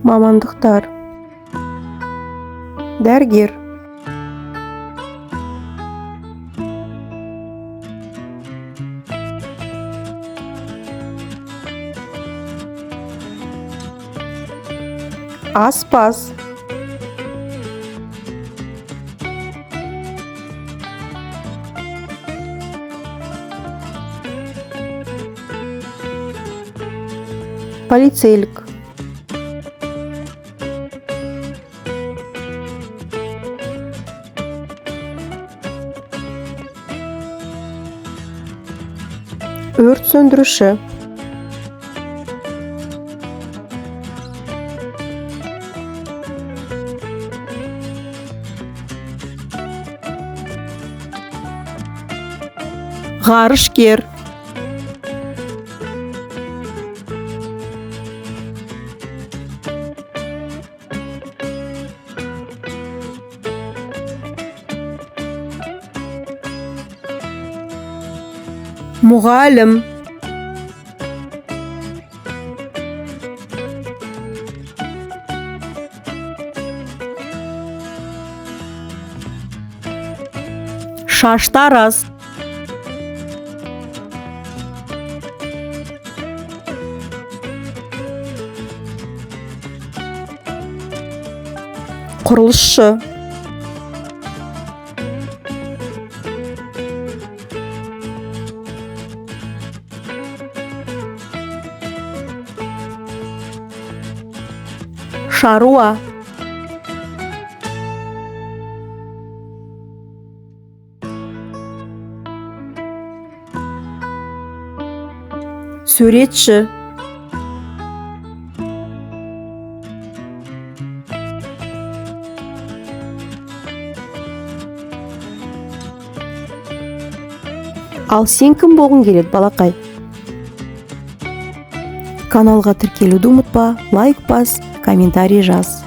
Мамандыктар: дәрігер, аспаз, полицейлік, өрт сөндіруші, ғарышкер, мұғалім, шаштараз, құрылысшы, шаруа, суретші, ал сен кім болғың келеді, балақай? Каналға тіркелуді ұмытпа, лайк бас, комментарий жаз.